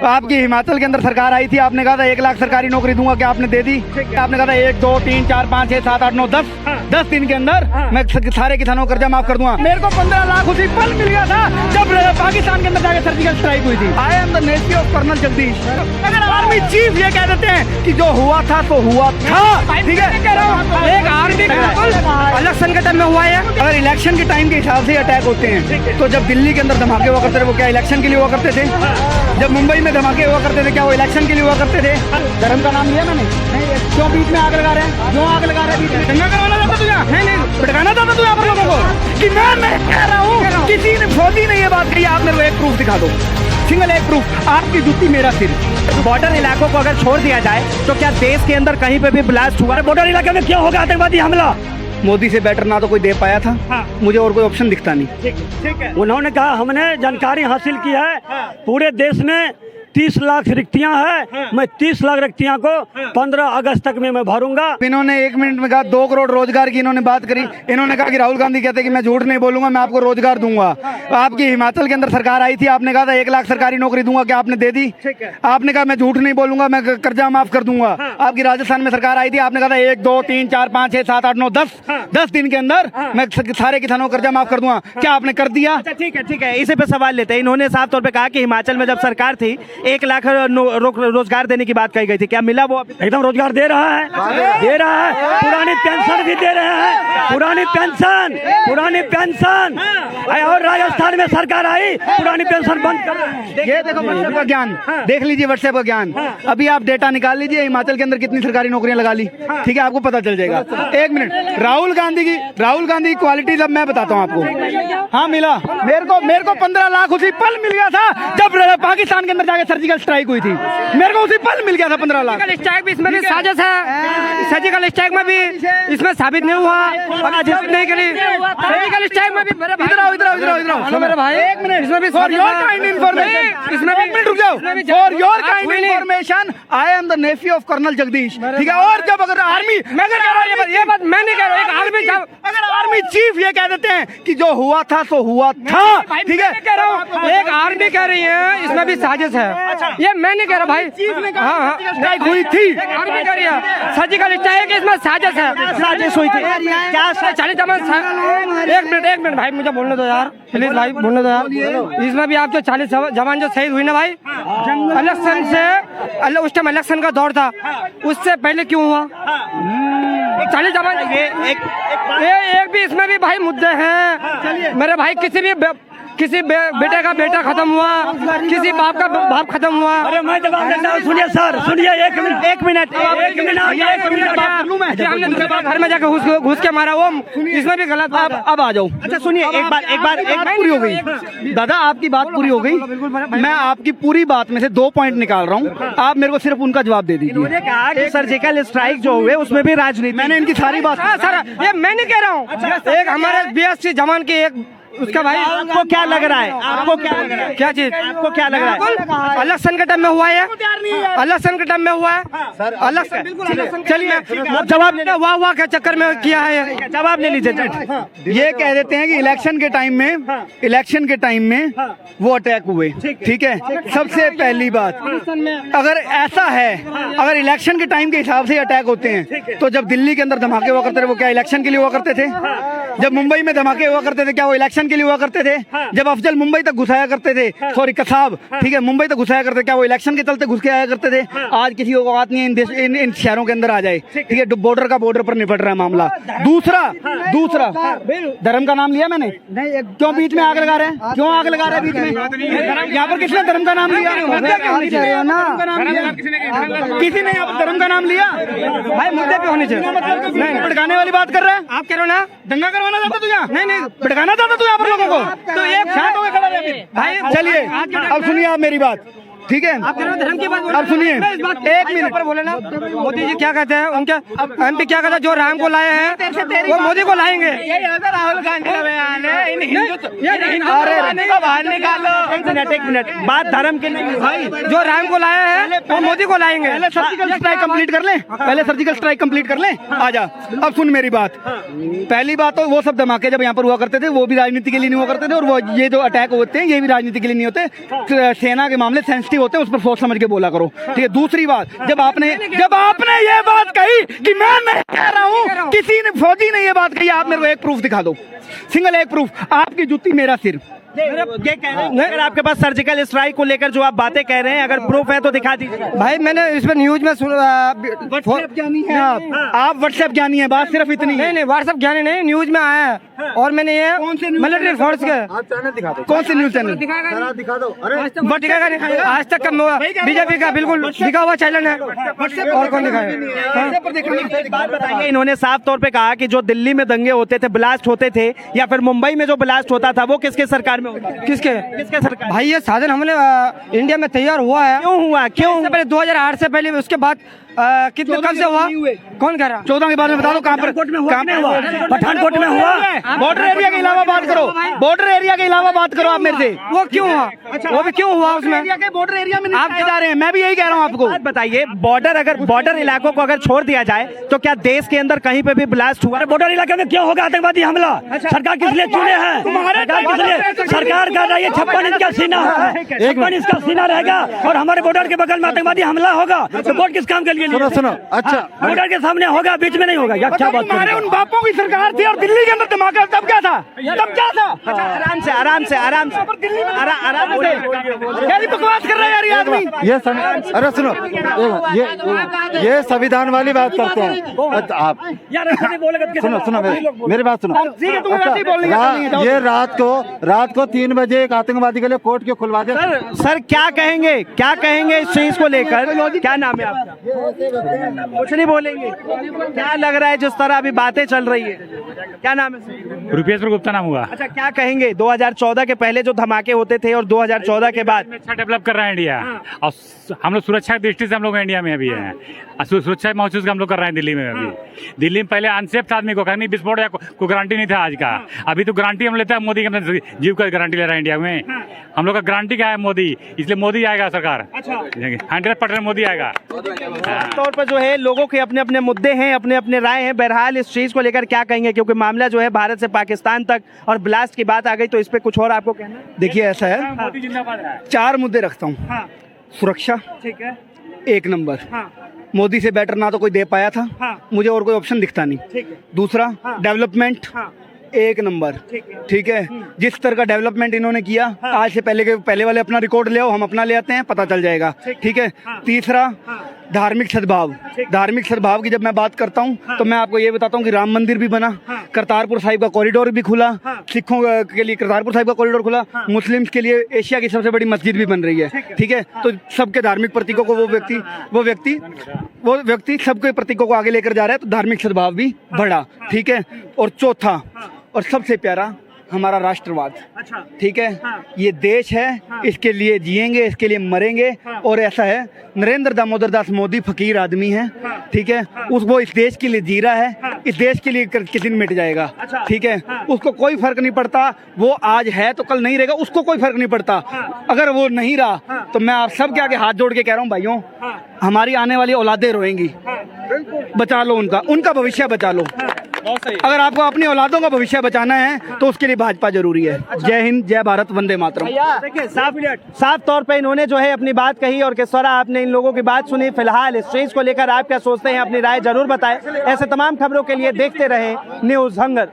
आपकी हिमाचल के अंदर सरकार आई थी, आपने कहा था 1 लाख सरकारी नौकरी दूंगा, क्या आपने दे दी? आपने कहा था 1 2 3 4 5 6 7 8 9 10 दिन के अंदर मैं सारे किसानों का कर्जा माफ कर दूंगा। मेरे को 15 लाख उसी पल मिल गया था जब पाकिस्तान के अंदर जाके सर्जिकल स्ट्राइक हुई थी। I am the nephew of colonel Jagdish. अगर आर्मी चीफ ये कह देते हैं कि जो हुआ था तो हुआ था, ठीक है। एक आर्मी इलेक्शन के टाइम में हुआ है। अगर इलेक्शन के टाइम के हिसाब से अटैक होते हैं तो जब दिल्ली के अंदर धमाके हुआ करते थे वो क्या इलेक्शन के लिए हुआ करते थे? जब मुंबई में धमाके हुआ करते थे क्या वो इलेक्शन के लिए हुआ करते थे? धर्म का नाम लिया मैंने? क्यों बीच में आग लगा रहे हैं? क्यों आग लगा रहे हैं? बीच में दंगा करवाना चाहता तू यहाँ? नहीं भड़काना चाहता तू यहाँ पर लोगों को कि मैं कह रहा हूँ किसी ने फौजी ने ये बात कही। आप मेरे को एक प्रूफ दिखा दो, सिंगल एक प्रूफ। आपकी जुत्ती मेरा सिर। बॉर्डर इलाकों को अगर छोड़ दिया जाए तो क्या देश के अंदर कहीं पे भी ब्लास्ट हुआ? बॉर्डर इलाके में क्यों होगा आतंकवादी हमला? मोदी से बेटर ना तो कोई दे पाया था। मुझे और कोई ऑप्शन दिखता नहीं। ठीक है। उन्होंने कहा हमने जानकारी हासिल की है, पूरे देश में 30 लाख रिक्तियां हैं, मैं 30 लाख रिक्तियां को 15 अगस्त तक में मैं भरूंगा। इन्होंने 1 मिनट में कहा 2 करोड़ रोजगार की इन्होंने बात करी। इन्होंने कहा कि राहुल गांधी कहते हैं कि मैं झूठ नहीं बोलूंगा, मैं आपको रोजगार दूंगा। आपकी हिमाचल के अंदर सरकार आई थी, आपने कहा था 1 लाख सरकारी नौकरी दूंगा, क्या आपने दे दी? आपने कहा मैं झूठ नहीं बोलूंगा, मैं कर्जा माफ कर दूंगा। आपकी राजस्थान में सरकार आई थी, आपने कहा था 1 2 3 4 5 6 7 8 9 10 दिन के अंदर मैं सारे किसानों का कर्जा माफ कर दूंगा, क्या आपने कर दिया? ठीक है, इसी पे सवाल लेते हैं। इन्होंने साफ तौर पे कहा कि हिमाचल में जब सरकार थी 1 लाख रोजगार देने की बात कही गई थी, क्या मिला? वो एकदम रोजगार दे रहा है, दे रहा है। पुरानी पेंशन भी दे रहे हैं, पुरानी पेंशन। और राजस्थान में सरकार आई, पुरानी पेंशन बंद कर। ये देखो व्हाट्सएप का ज्ञान, देख लीजिए व्हाट्सएप का ज्ञान। अभी आप डेटा निकाल लीजिए हिमाचल के अंदर कितनी सरकारी नौकरियां लगा ली, ठीक है, आपको पता चल जाएगा। 1 मिनट, राहुल गांधी की क्वालिटी जब मैं बताता हूँ आपको। हाँ मिला मेरे को 15 लाख उसी पल मिल गया था जब पाकिस्तान के अंदर जाके सर्जिकल स्ट्राइक हुई थी। मेरे को उसी पल मिल गया था 15 लाख। सर्जिकल स्ट्राइक भी इसमें भी साजिश है। सर्जिकल स्ट्राइक में भी इसमें साबित नहीं हुआ, नहीं करी। सर्जिकल स्ट्राइक में भी मेरे भाई 1 मिनट, इसमें भी फॉर योर काइंड इन्फॉर्मेशन, इसमें भी 1 मिनट रुक जाओ। For your kind information I am the nephew of colonel Jagdish, ठीक है। और जब अगर आर्मी, मैं कह रहा हूँ ये बात मैं नहीं कह रहा हूँ, एक आर्मी अगर आर्मी चीफ ये कह देते हैं कि जो हुआ था तो हुआ था, ठीक है। कह रहा हूँ एक आर्मी कह रही है इसमें भी साजिश है, ये मैं नहीं कह रहा भाई। चीफ ने कहा स्ट्राइक हुई थी, आर्मी कह रही है सर्जिकल स्ट्राइक इसमें साजिश है, साजिश हुई थी क्या? 1 मिनट भाई मुझे बोलने दो यार, प्लीज भाई बोलने दो यार। इसमें भी आप जो 40 जवान जो शहीद हुई ना भाई, इलेक्शन से उस टाइम इलेक्शन का दौर था, उससे पहले क्यों हुआ? 40 जवान एक भी इसमें भी भाई मुद्दे हैं मेरे भाई। किसी बेटे का बेटा खत्म हुआ, किसी बाप का बाप खत्म हुआ। अरे मैं जवाब देता हूँ, सुनिए सर, सुनिए 1 मिनट घर में जाके घुस के मारा वो, इसमें भी गलत। अब आ जाओ। अच्छा सुनिए, एक बार पूरी हो गई दादा, आपकी बात पूरी हो गई। मैं आपकी पूरी बात में से 2 पॉइंट निकाल रहा हूँ, आप मेरे को सिर्फ उनका जवाब दे दीजिए। उन्होंने कहा कि सर्जिकल स्ट्राइक जो हुए उसमें भी राजनीति, मैंने इनकी सारी बात सर ये मैं नहीं कह रहा हूँ। एक हमारे BSc जवान की एक उसका भाई, आपको क्या लग रहा है? आपको क्या लग रहा है? क्या चीज आपको क्या लग रहा है? इलेक्शन के टाइम में हुआ है, इलेक्शन के टाइम में हुआ है इलेक्शन। चलिए जवाब वाह के चक्कर में किया है, जवाब ले लीजिए। ये कह देते हैं कि इलेक्शन के टाइम में वो अटैक हुए, ठीक है। सबसे पहली बात, अगर ऐसा है, अगर इलेक्शन के टाइम के हिसाब से अटैक होते हैं तो जब दिल्ली के अंदर धमाके हुआ करते थे वो क्या इलेक्शन के लिए हुआ करते थे? जब मुंबई में धमाके हुआ करते थे क्या वो इलेक्शन के लिए हुआ करते थे? जब अफजल मुंबई तक घुसाया करते थे, सॉरी कसाब, ठीक है, मुंबई तक घुसाया करते, क्या वो इलेक्शन के चलते घुस के आया करते थे? आज किसी को बात नहीं है इन शहरों के अंदर आ जाए, ठीक है। बॉर्डर पर निपट रहा है मामला। दूसरा धर्म का नाम लिया मैंने? क्यों बीच में आग लगा रहे हैं? क्यों आग लगा रहे हैं बीच में? यहाँ पर किसने धर्म का नाम लिया? किसी ने यहाँ पर धर्म का नाम लिया? भाई मुद्दे पे होने चाहिए। भड़काने वाली बात कर रहे हैं आप कह रहे हो ना, दंगा करवाना चाहता तू यहाँ? नहीं भड़काना चाहता तू यहाँ पर लोगों को? तो एक शांत होकर खड़ा रहे भाई। चलिए अब सुनिए आप मेरी बात, ठीक है। आप धर्म की बात अब सुनिए 1 मिनट पर बोले ना, मोदी जी क्या कहते हैं, उनके MP क्या कहते हैं, जो राम को लाए हैं वो मोदी को लाएंगे। राहुल गांधी का बयान है, एक मिनट, बात धर्म की नहीं भाई, जो राम को लाए हैं वो मोदी को लाएंगे। पहले सर्जिकल स्ट्राइक कंप्लीट कर लें, आजा। अब सुन मेरी बात, पहली बात तो वो सब धमाके जब यहाँ पर हुआ करते थे वो भी राजनीति के लिए नहीं हुआ करते थे, और वो ये जो अटैक होते हैं ये भी राजनीति के लिए नहीं होते। सेना के मामले सेंसिटिव सेंसिटिव होते हैं, उस पर सोच समझ के बोला करो, ठीक है। दूसरी बात, जब आपने ये बात कही कि मैं नहीं कह रहा हूँ, किसी ने फौजी ने ये बात कही, आप मेरे को एक प्रूफ दिखा दो, सिंगल एक प्रूफ, आपकी जूती मेरा सिर। ये कह रहे हैं अगर आपके पास सर्जिकल स्ट्राइक को लेकर जो आप बातें कह रहे हैं अगर प्रूफ है तो दिखा दीजिए। भाई मैंने इस पर न्यूज में व्हाट्सएप ज्ञानी है आप व्हाट्सएप ज्ञानी है, बात सिर्फ इतनी है। नहीं व्हाट्सएप ज्ञानी नहीं, न्यूज में आया है और मैंने ये मिलिट्री फोर्स के कौन से न्यूज चैनल दिखा दो। अरे आज तक का बीजेपी का बिल्कुल लिखा हुआ चैनल है, और कौन दिखाएगा। एक बात बताइए, इन्होंने साफ तौर पे कहा कि जो दिल्ली में दंगे होते थे, ब्लास्ट होते थे, या फिर मुंबई में जो ब्लास्ट होता था, वो किसके सरकार में होता था? किसके सरकार? भाई ये साधन हमने इंडिया में तैयार हुआ है। क्यों हुआ? इससे पहले 2008 से पहले, उसके बाद कितने कब से हुआ, कौन कह रहा? 14 के बाद में बता दो कहाँ पर पठानकोट में हुआ। बॉर्डर एरिया के अलावा बात करो, बॉर्डर एरिया के अलावा बात करो आप मेरे से। वो क्यों हुआ? वो भी क्यों हुआ उसमें? बॉर्डर एरिया में आप जा रहे हैं, मैं भी यही कह रहा हूँ आपको। बात बताइए, बॉर्डर इलाकों को अगर छोड़ दिया जाए तो क्या देश के अंदर कहीं पे भी ब्लास्ट हुआ? बॉर्डर इलाके में क्या होगा आतंकवादी हमला? सरकार किस लिए चुने हैं? सरकार किस लिए? सरकार कर रही है 56 इंच का सीना, 56 इंच का सीना रहेगा और हमारे बॉर्डर के बगल में आतंकवादी हमला होगा तो वोट किस काम के लिए? सुनो अच्छा, बॉर्डर के सामने होगा, बीच में नहीं होगा। क्या क्या बात हमारे उन बापों की सरकार थी और दिल्ली के अंदर धमाका, तब क्या था? आराम से आराम से क्या बकवास कर रहा है यार ये आदमी। अरे सुनो, ये संविधान वाली बात करते हैं। अच्छा, आप यार सुनो मेरी बात सुनो। ठीक है, तुम्हें वैसे ही बोलने का नहीं है। ये रात को 3 बजे एक आतंकवादी के लिए कोर्ट क्यों खुलवा दे? सर क्या कहेंगे इस चीज को लेकर? क्या नाम है आपका? कुछ नहीं बोलेंगे? क्या लग रहा है जिस तरह अभी बातें चल रही है? क्या नाम है? रुपेश गुप्ता नाम हुआ। अच्छा, क्या कहेंगे 2014 के पहले जो धमाके होते थे और 2014 के बाद? अच्छा डेवलप कर रहा है इंडिया, और हम लोग सुरक्षा की दृष्टि से हम लोग इंडिया में अभी हैं, सुरक्षा महसूस हम लोग कर रहे हैं दिल्ली में। अभी दिल्ली में पहले अनसेफ आदमी को कहीं विस्फोट या कोई गारंटी नहीं था आज का, अभी तो गारंटी हम लेते हैं। मोदी के जीव का गारंटी ले रहा है इंडिया में, हम लोग का गारंटी क्या है? मोदी, इसलिए मोदी आएगा सरकार। 100% मोदी आएगा। तौर पर जो है लोगों के अपने अपने मुद्दे हैं, अपने अपने राय हैं। बहरहाल इस चीज को लेकर क्या कहेंगे, क्योंकि मामला जो है भारत से पाकिस्तान तक और ब्लास्ट की बात आ गई, तो इस पे कुछ और आपको कहना है? देखिए ऐसा है, मोदी जिंदाबाद है। 4 मुद्दे रखता हूँ। सुरक्षा ठीक है, 1 नंबर, मोदी से बेटर ना तो कोई दे पाया था, मुझे और कोई ऑप्शन दिखता नहीं। ठीक है। दूसरा, डेवलपमेंट 1 नंबर, ठीक है। जिस तरह का डेवलपमेंट इन्होंने किया, आज से पहले वाले अपना रिकॉर्ड ले आओ, हम अपना ले आते हैं, पता चल जाएगा, ठीक है। तीसरा, धार्मिक सद्भाव की जब मैं बात करता हूँ तो मैं आपको ये बताता हूँ कि राम मंदिर भी बना, करतारपुर साहिब का कॉरिडोर भी खुला, सिखों के लिए करतारपुर साहिब का कॉरिडोर खुला, मुस्लिम्स के लिए एशिया की सबसे बड़ी मस्जिद भी बन रही है, ठीक है। तो सबके धार्मिक प्रतीकों को वो व्यक्ति सबके प्रतीकों को आगे लेकर जा रहा है, तो धार्मिक सद्भाव भी बढ़ा, ठीक है। और चौथा और सबसे प्यारा, हमारा राष्ट्रवाद, ठीक है। ये देश है, इसके लिए जिएंगे, इसके लिए मरेंगे। और ऐसा है, नरेंद्र दामोदर दास मोदी फकीर आदमी है, ठीक है। वो इस देश के लिए जी रहा है, इस देश के लिए किसी दिन मिट जाएगा, ठीक है। उसको कोई फर्क नहीं पड़ता, वो आज है तो कल नहीं रहेगा, उसको कोई फर्क नहीं पड़ता। अगर वो नहीं रहा तो मैं आप सब के आगे हाथ जोड़ के कह रहा हूँ, भाइयों, हमारी आने वाली औलादें रोएंगी, बचा लो उनका भविष्य बचा लो। अगर आपको अपनी औलादों का भविष्य बचाना है तो उसके लिए भाजपा जरूरी है। जय हिंद, जय भारत, वंदे मातरम। देखिए साफ तौर पे इन्होंने जो है अपनी बात कही, और किस तरह आपने इन लोगों की बात सुनी। फिलहाल इस चीज को लेकर आप क्या सोचते हैं, अपनी राय जरूर बताएं। ऐसे तमाम खबरों के लिए देखते रहे न्यूज़ हंगर।